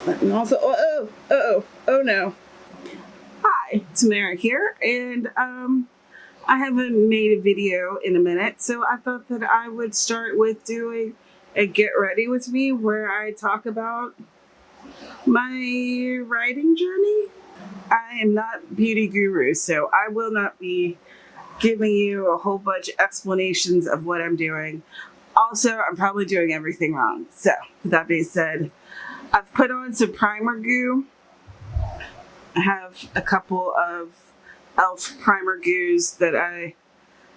And also, oh no. Hi, Tamara here, and I haven't made a video in a minute, so I thought that I would start with doing a get ready with me where I talk about my writing journey. I am not beauty guru, so I will not be giving you a whole bunch of explanations of what I'm doing. Also, I'm probably doing everything wrong. So, with that being said, I've put on some primer goo. I have a couple of e.l.f. primer goos that I,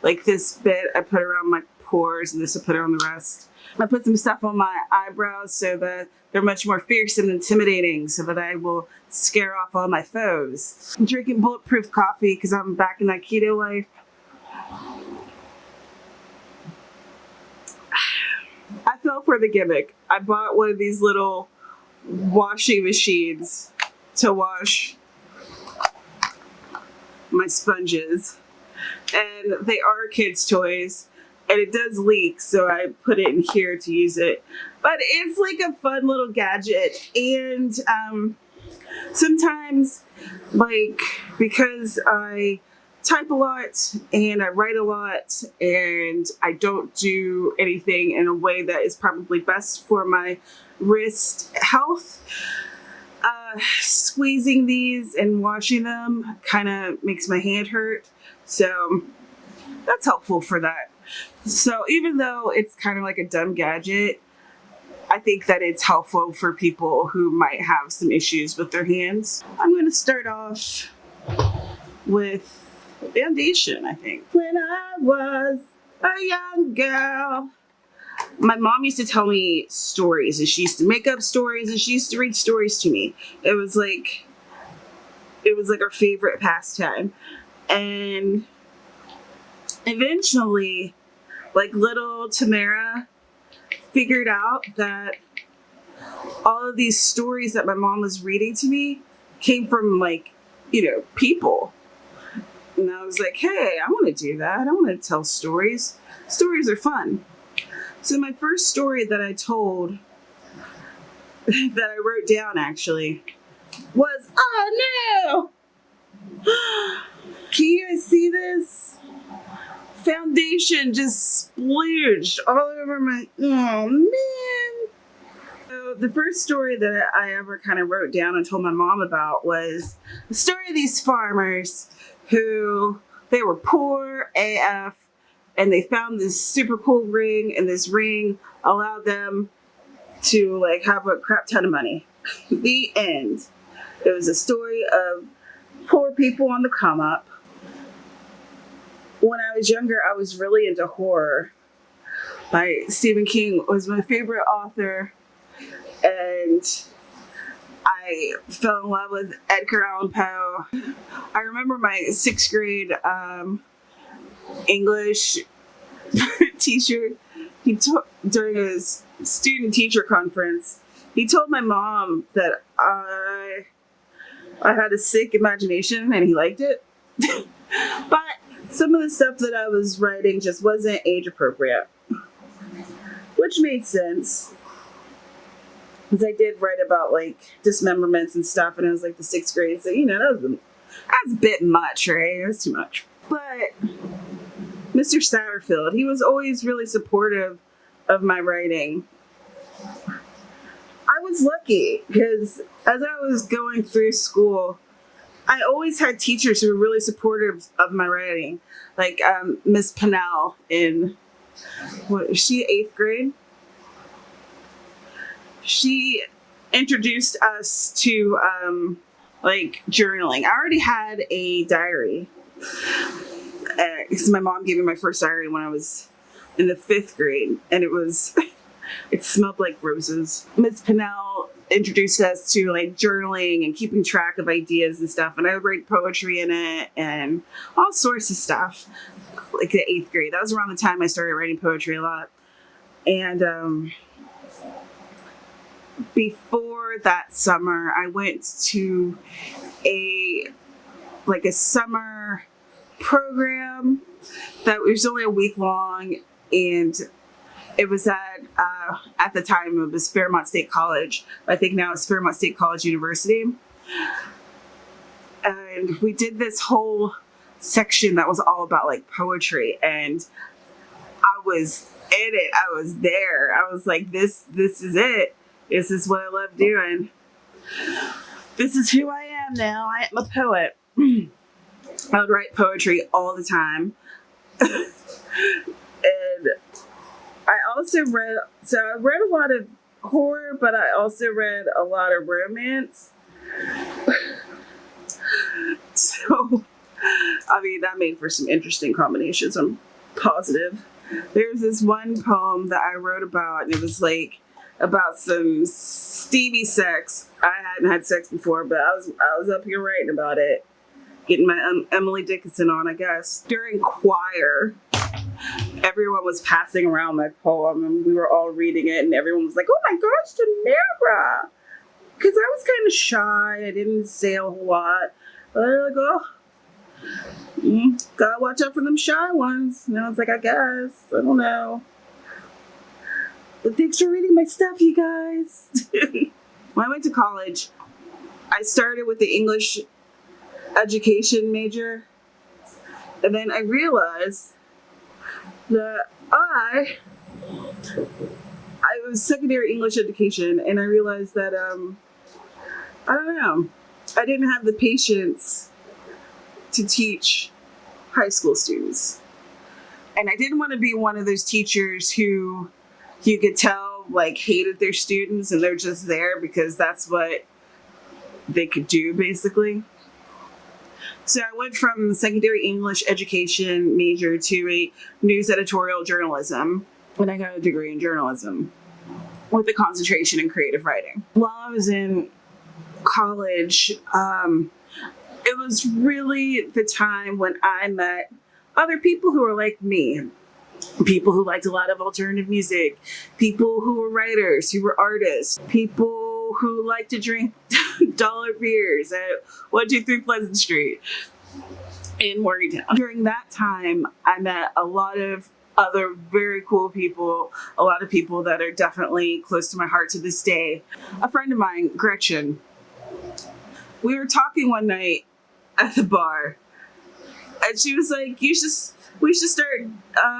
like this bit I put around my pores and this I put on the rest. I put some stuff on my eyebrows so that they're much more fierce and intimidating so that I will scare off all my foes. I'm drinking bulletproof coffee because I'm back in that keto life. I fell for the gimmick. I bought one of these little washing machines to wash my sponges, and they are kids' toys, and it does leak, so I put it in here to use it. But it's like a fun little gadget, and sometimes, like, because I type a lot and I write a lot and I don't do anything in a way that is probably best for my wrist health, squeezing these and washing them kind of makes my hand hurt, so that's helpful for that. So even though it's kind of like a dumb gadget, I think that it's helpful for people who might have some issues with their hands. I'm going to start off with foundation, I think. When I was a young girl, my mom used to tell me stories, and she used to make up stories, and she used to read stories to me. It was like our favorite pastime. And eventually, like, little Tamara figured out that all of these stories that my mom was reading to me came from, like, people. And I was like, hey, I want to do that. I want to tell stories. Stories are fun. So my first story that I told, that I wrote down actually, was, oh no! Can you guys see this? Foundation just splooged all over my, oh man. So the first story that I ever kind of wrote down and told my mom about was the story of these farmers who, they were poor AF, and they found this super cool ring, and this ring allowed them to, like, have a crap ton of money. The end. It was a story of poor people on the come up. When I was younger, I was really into horror. Stephen King was my favorite author, and I fell in love with Edgar Allan Poe. I remember my 6th grade English teacher, during his student teacher conference, he told my mom that I had a sick imagination and he liked it. But some of the stuff that I was writing just wasn't age appropriate, which made sense. Because I did write about, like, dismemberments and stuff, and I was like the 6th grade, so that was a bit much, right? It was too much. But Mr. Satterfield, he was always really supportive of my writing. I was lucky because as I was going through school, I always had teachers who were really supportive of my writing. Like Miss Pennell in, what was she, 8th grade? She introduced us to like journaling. I already had a diary because my mom gave me my first diary when I was in the 5th grade, and it smelled like roses. Miss Pennell introduced us to, like, journaling and keeping track of ideas and stuff, and I would write poetry in it and all sorts of stuff. Like the 8th grade, that was around the time I started writing poetry a lot. And before that summer, I went to a summer program that was only a week long, and It was at the time it was Fairmont State College. I think now it's Fairmont State College University. And we did this whole section that was all about like poetry, and I was in it. I was there. I was like, this is it. This is what I love doing. This is who I am now. I am a poet. I would write poetry all the time. And I also read a lot of horror, but I also read a lot of romance. So, I mean, that made for some interesting combinations. I'm positive. There's this one poem that I wrote about, and it was like about some steamy sex. I hadn't had sex before, but I was up here writing about it, getting my Emily Dickinson on, I guess. During choir, everyone was passing around my poem, and we were all reading it, and everyone was like, "Oh my gosh, Tamara!" Because I was kind of shy. I didn't say a whole lot. But they're like, "Oh, gotta watch out for them shy ones." And I was like, "I guess. I don't know. But thanks for reading my stuff, you guys." When I went to college, I started with the English education major. And then I realized that I was secondary English education, and I realized that, I don't know, I didn't have the patience to teach high school students. And I didn't want to be one of those teachers who you could tell like hated their students and they're just there because that's what they could do, basically. So I went from secondary English education major to a news editorial journalism, and I got a degree in journalism with a concentration in creative writing. While I was in college, it was really the time when I met other people who were like me. People who liked a lot of alternative music, people who were writers, who were artists, people who liked to drink dollar beers at 123 Pleasant Street in Morgantown. During that time, I met a lot of other very cool people, a lot of people that are definitely close to my heart to this day. A friend of mine, Gretchen, we were talking one night at the bar, and she was like, we should start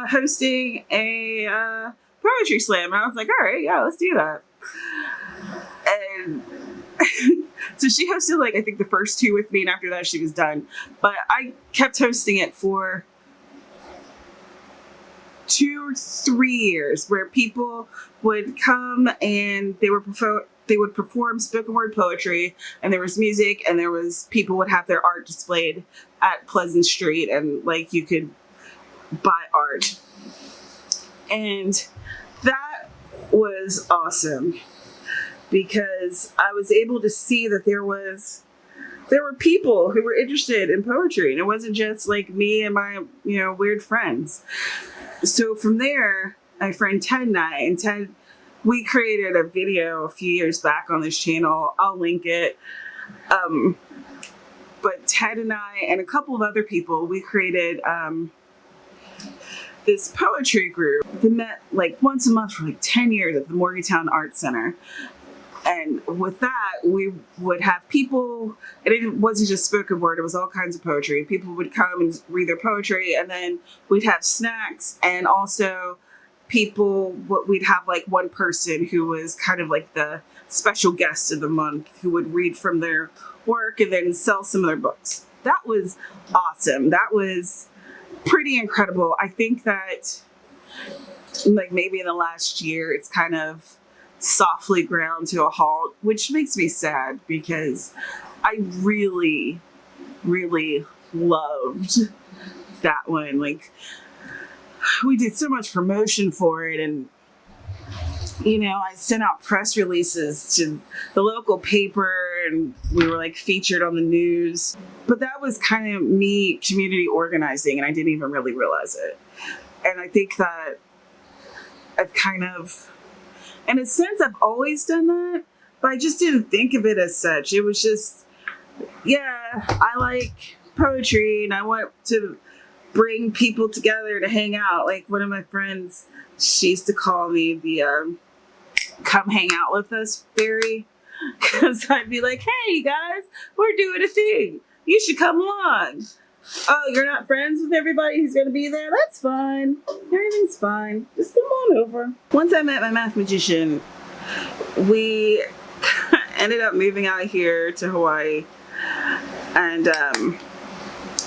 hosting a poetry slam. And I was like, all right, yeah, let's do that. And so she hosted like, I think the first two with me, and after that she was done. But I kept hosting it for 2 or 3 years, where people would come and they would perform spoken word poetry, and there was music, and there was people would have their art displayed at Pleasant Street, and like you could buy art. And that was awesome because I was able to see that there were people who were interested in poetry, and it wasn't just like me and my weird friends. So from there, my friend Ted and I, we created a video a few years back on this channel. I'll link it. But Ted and I and a couple of other people, we created this poetry group that met like once a month for like 10 years at the Morgantown Arts Center. And with that, we would have people, and it wasn't just spoken word, it was all kinds of poetry. People would come and read their poetry, and then we'd have snacks, and also we'd have like one person who was kind of like the special guest of the month who would read from their work and then sell some of their books. That was awesome. That was pretty incredible. I think that like maybe in the last year, it's kind of softly ground to a halt, which makes me sad because I really, really loved that one. Like, we did so much promotion for it, and I sent out press releases to the local paper, and we were like featured on the news. But that was kind of me community organizing, and I didn't even really realize it. And I think that I've kind of, in a sense, I've always done that, but I just didn't think of it as such. It was just, yeah, I like poetry and I want to bring people together to hang out. Like one of my friends, She used to call me the come hang out with us fairy, because I'd be like, hey, you guys, we're doing a thing. You should come along. Oh, you're not friends with everybody who's going to be there? That's fine. Everything's fine. Just come on over. Once I met my math magician, we ended up moving out here to Hawaii. And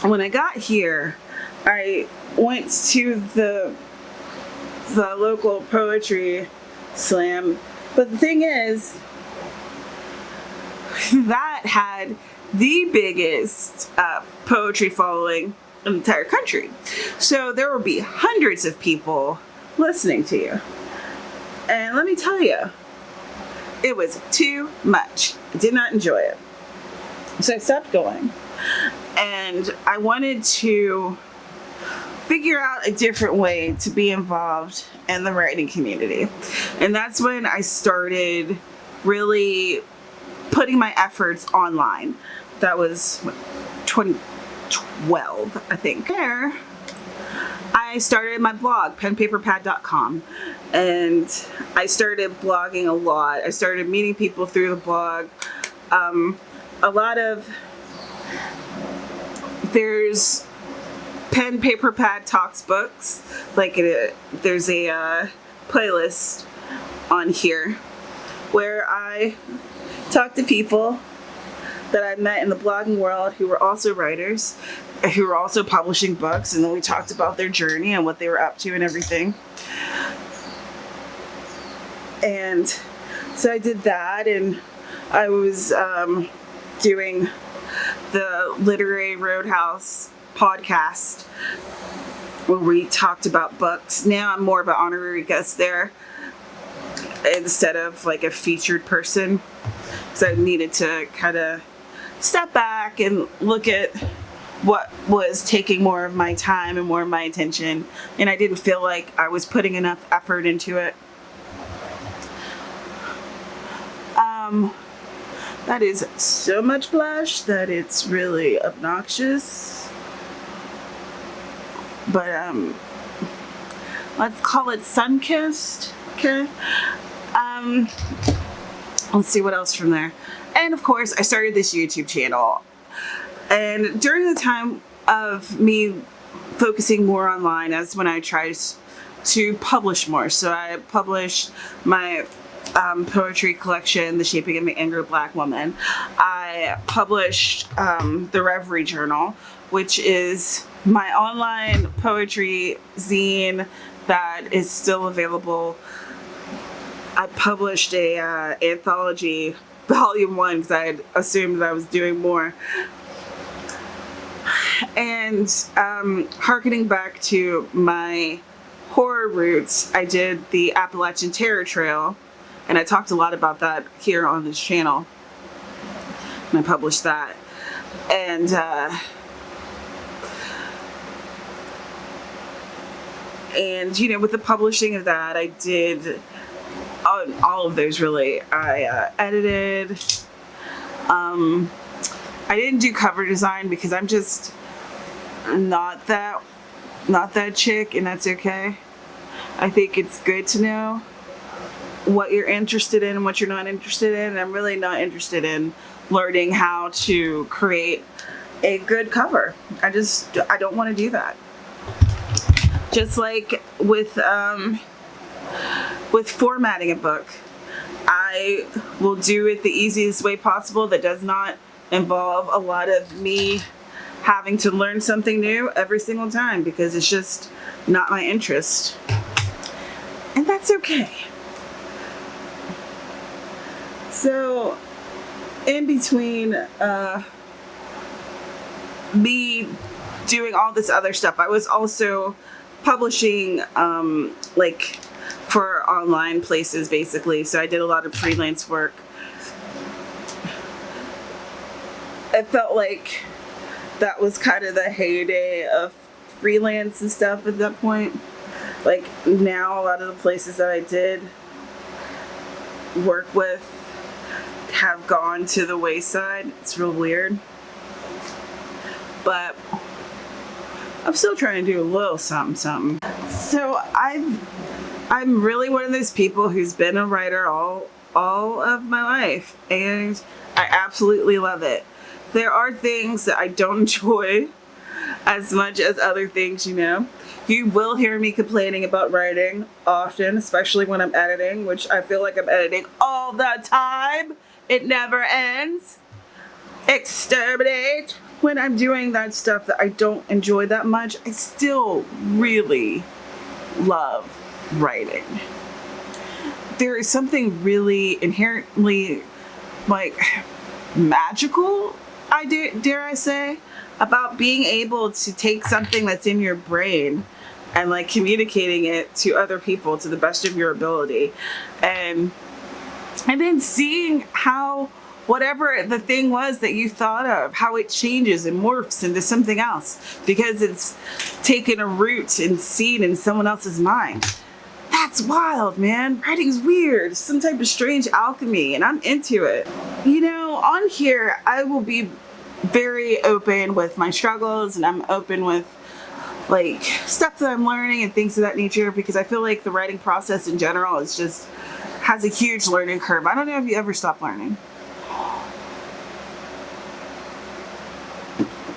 when I got here, I went to the local poetry slam. But the thing is, that had the biggest poetry following in the entire country. So there would be hundreds of people listening to you. And let me tell you, it was too much. I did not enjoy it. So I stopped going. And I wanted to figure out a different way to be involved in the writing community. And that's when I started really putting my efforts online. That was 2012, I think. There, I started my blog, penpaperpad.com, and I started blogging a lot. I started meeting people through the blog. A lot of, there's Pen Paper Pad Talks Books, like there's a playlist on here where I talk to people that I met in the blogging world who were also writers, who were also publishing books, and then we talked about their journey and what they were up to and everything. And so I did that, and I was doing the Literary Roadhouse podcast where we talked about books. Now I'm more of an honorary guest there instead of like a featured person, so I needed to kind of step back and look at what was taking more of my time and more of my attention, and I didn't feel like I was putting enough effort into it. That is so much blush that it's really obnoxious, but let's call it sun-kissed. Okay. Let's see what else from there. And of course, I started this YouTube channel. And during the time of me focusing more online, that's when I tried to publish more. So I published my poetry collection, The Shaping of an Angry Black Woman. I published the Reverie Journal, which is my online poetry zine that is still available. I published a anthology, volume 1, because I had assumed that I was doing more. And harkening back to my horror roots, I did the Appalachian Terror Trail, and I talked a lot about that here on this channel. And I published that. And you know, with the publishing of that, I did all of those really. I edited. I didn't do cover design because I'm just not that chick, and that's okay. I think it's good to know what you're interested in and what you're not interested in. And I'm really not interested in learning how to create a good cover. I don't want to do that. Just like with formatting a book, I will do it the easiest way possible that does not involve a lot of me having to learn something new every single time, because it's just not my interest. And that's okay. So, in between me doing all this other stuff, I was also publishing like for online places, basically. So I did a lot of freelance work. It felt like that was kind of the heyday of freelance and stuff at that point. Like now, a lot of the places that I did work with have gone to the wayside. It's real weird. But I'm still trying to do a little something. So I've I'm really one of those people who's been a writer all of my life, and I absolutely love it. There are things that I don't enjoy as much as other things, you know. You will hear me complaining about writing often, especially when I'm editing, which I feel like I'm editing all the time. It never ends. Exterminate. When I'm doing that stuff that I don't enjoy that much, I still really love writing. There is something really inherently like magical, dare I say, about being able to take something that's in your brain and like communicating it to other people to the best of your ability, and then seeing how whatever the thing was that you thought of, how it changes and morphs into something else because it's taken a root and seed in someone else's mind. That's wild, man. Writing's weird. Some type of strange alchemy, and I'm into it. You know, on here, I will be very open with my struggles, and I'm open with like stuff that I'm learning and things of that nature, because I feel like the writing process in general is just has a huge learning curve. I don't know if you ever stop learning.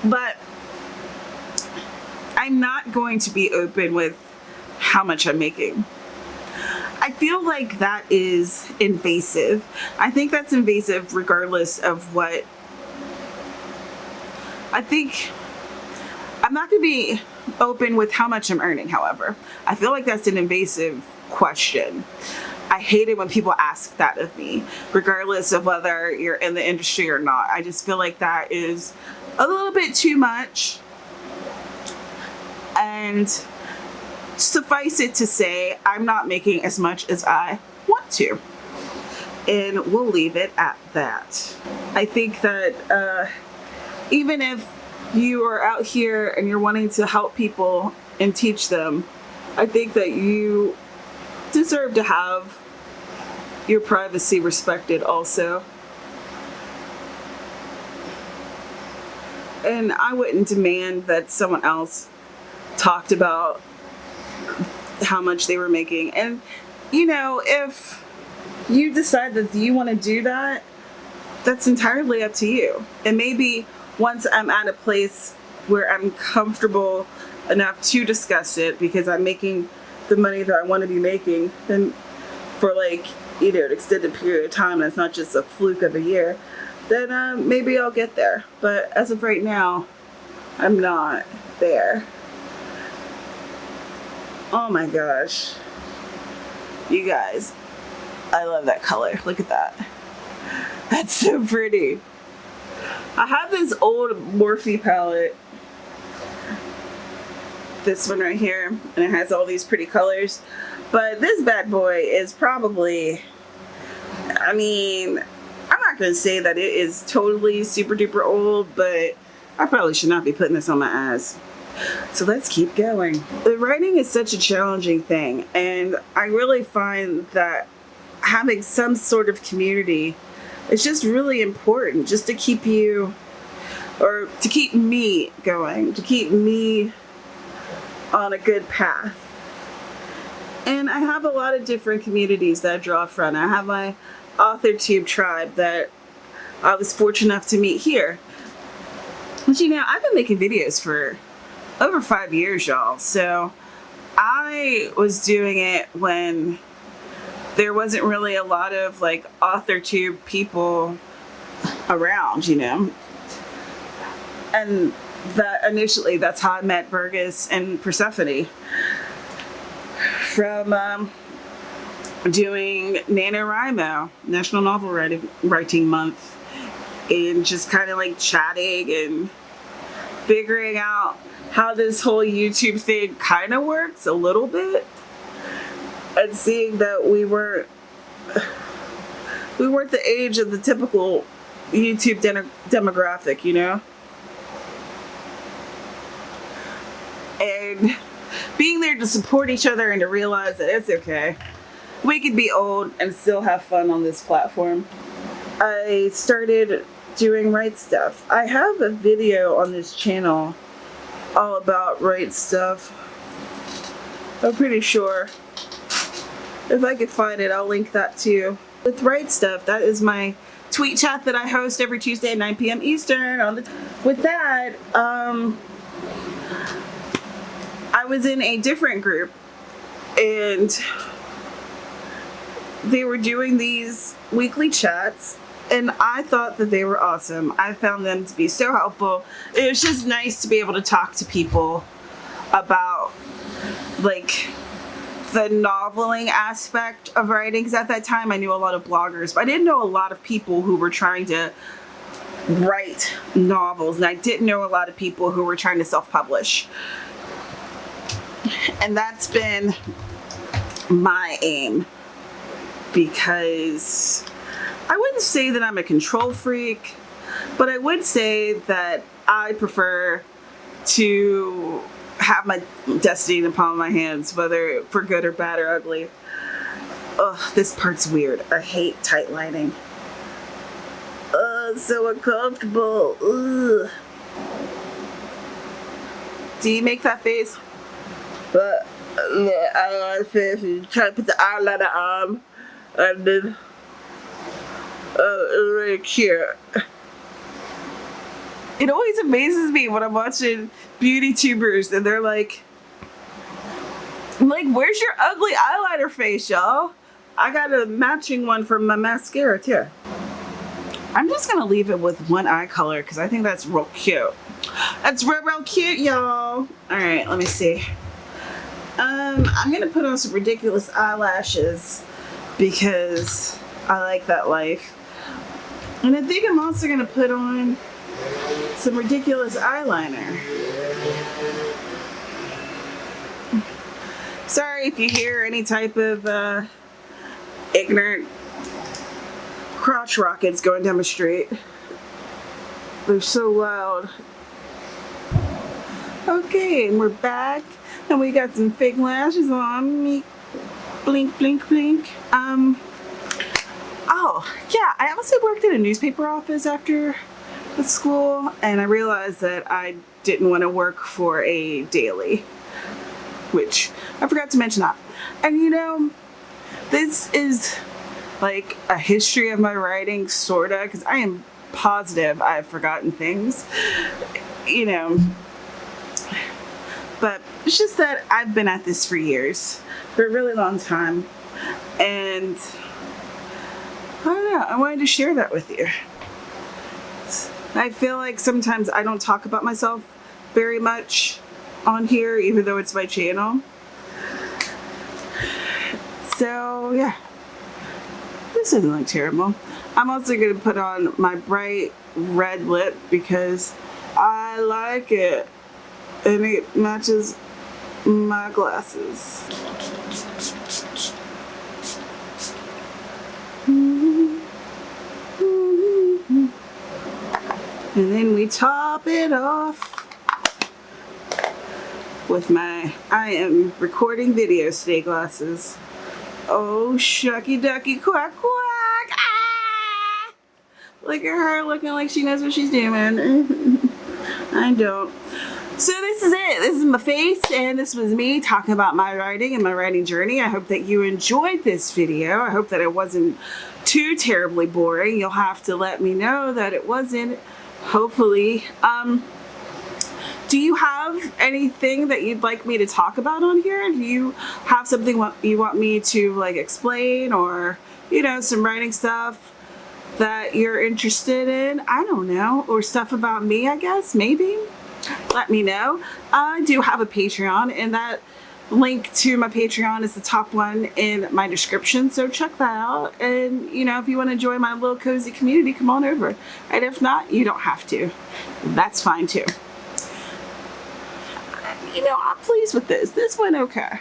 But I'm not going to be open with how much I'm making. I feel like that is invasive. I think that's invasive regardless of what. I think I'm not going to be open with how much I'm earning, however. I feel like that's an invasive question. I hate it when people ask that of me, regardless of whether you're in the industry or not. I just feel like that is a little bit too much. And suffice it to say, I'm not making as much as I want to. And we'll leave it at that. I think that even if you are out here and you're wanting to help people and teach them, I think that you deserve to have your privacy respected also. And I wouldn't demand that someone else talked about how much they were making. And, you know, if you decide that you want to do that, that's entirely up to you. And maybe once I'm at a place where I'm comfortable enough to discuss it, because I'm making the money that I want to be making, then for like, you know, an extended period of time, and it's not just a fluke of a year, then maybe I'll get there. But as of right now, I'm not there. Oh my gosh. You guys, I love that color. Look at that. That's so pretty. I have this old Morphe palette. This one right here. And it has all these pretty colors. But this bad boy is probably, I mean, I'm not going to say that it is totally super duper old, but I probably should not be putting this on my ass. So let's keep going. The writing is such a challenging thing, and I really find that having some sort of community is just really important, just to keep you, or to keep me going, to keep me on a good path. And I have a lot of different communities that I draw from. I have my AuthorTube tribe that I was fortunate enough to meet here. But you know, I've been making videos for over 5 years, y'all. So I was doing it when there wasn't really a lot of like AuthorTube people around, you know. And that initially, that's how I met Burgess and Persephone, from doing NaNoWriMo, National Novel Writing Month, and just kind of like chatting and figuring out how this whole YouTube thing kind of works a little bit, and seeing that we weren't the age of the typical YouTube demographic, you know? And being there to support each other and to realize that it's okay. We could be old and still have fun on this platform. I started doing Write Stuff. I have a video on this channel all about Write Stuff. I'm pretty sure If I could find it, I'll link that too. With Right Stuff, that is my tweet chat that I host every Tuesday at 9 PM Eastern. With that, I was in a different group, and they were doing these weekly chats, and I thought that they were awesome. I found them to be so helpful. It was just nice to be able to talk to people about like the noveling aspect of writing, because at that time I knew a lot of bloggers, but I didn't know a lot of people who were trying to write novels, and I didn't know a lot of people who were trying to self-publish. And that's been my aim, because I wouldn't say that I'm a control freak, but I would say that I prefer to have my destiny in the palm of my hands, whether for good or bad or ugly. Ugh, this part's weird. I hate tight lining. Ugh, it's so uncomfortable. Ugh. Do you make that face? But I try to put the eyeliner on, and then it's really cute. It always amazes me when I'm watching beauty tubers and they're like, where's your ugly eyeliner face, y'all? I got a matching one for my mascara too. I'm just gonna leave it with one eye color because I think that's real cute. That's real cute, y'all. All right, let me see. I'm gonna put on some ridiculous eyelashes because I like that life. And I think I'm also gonna put on some ridiculous eyeliner. Sorry if you hear any type of ignorant crotch rockets going down the street. They're so loud. Okay, and we're back, and we got some fake lashes on me. Blink, blink, blink. Oh, yeah, I also worked in a newspaper office after school, and I realized that I didn't want to work for a daily, which I forgot to mention that. And you know, this is like a history of my writing, sorta, because I am positive I've forgotten things, you know, but it's just that I've been at this for years, for a really long time, and I don't know, I wanted to share that with you. I feel like sometimes I don't talk about myself very much on here, even though it's my channel. So yeah, this doesn't look terrible. I'm also going to put on my bright red lip because I like it and it matches my glasses. And then we top it off with my I am recording videos today glasses. Oh, shucky ducky quack quack. Ah! Look at her looking like she knows what she's doing. I don't. So this is it. This is my face, and this was me talking about my writing and my writing journey. I hope that you enjoyed this video. I hope that it wasn't too terribly boring. You'll have to let me know that it wasn't. Hopefully. Do you have anything that you'd like me to talk about on here? Do you have something you want me to like explain, or you know, some writing stuff that you're interested in? I don't know, or stuff about me, I guess, maybe. Let me know. I do have a Patreon, and that link to my Patreon is the top one in my description, so check that out. And you know, if you want to join my little cozy community, come on over, and if not, you don't have to. That's fine too. You know, I'm pleased with this. This went okay.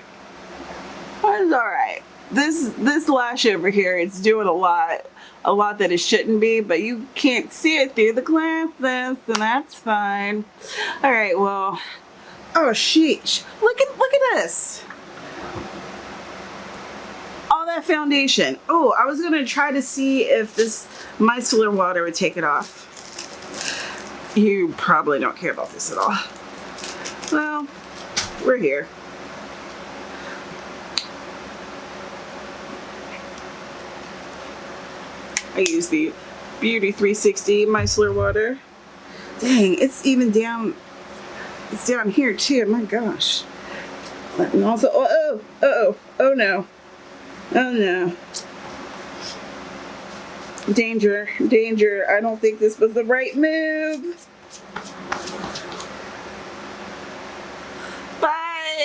It's all right. This lash over here, it's doing a lot that it shouldn't be, but you can't see it through the glasses, so that's fine. All right, well, oh sheesh, look at this. All that foundation. Oh, I was gonna try to see if this micellar water would take it off. You probably don't care about this at all. Well, we're here. I use the Beauty 360 micellar water. Dang, it's even down. It's down here too. My gosh. And also, oh no. Oh no. Danger, danger. I don't think this was the right move.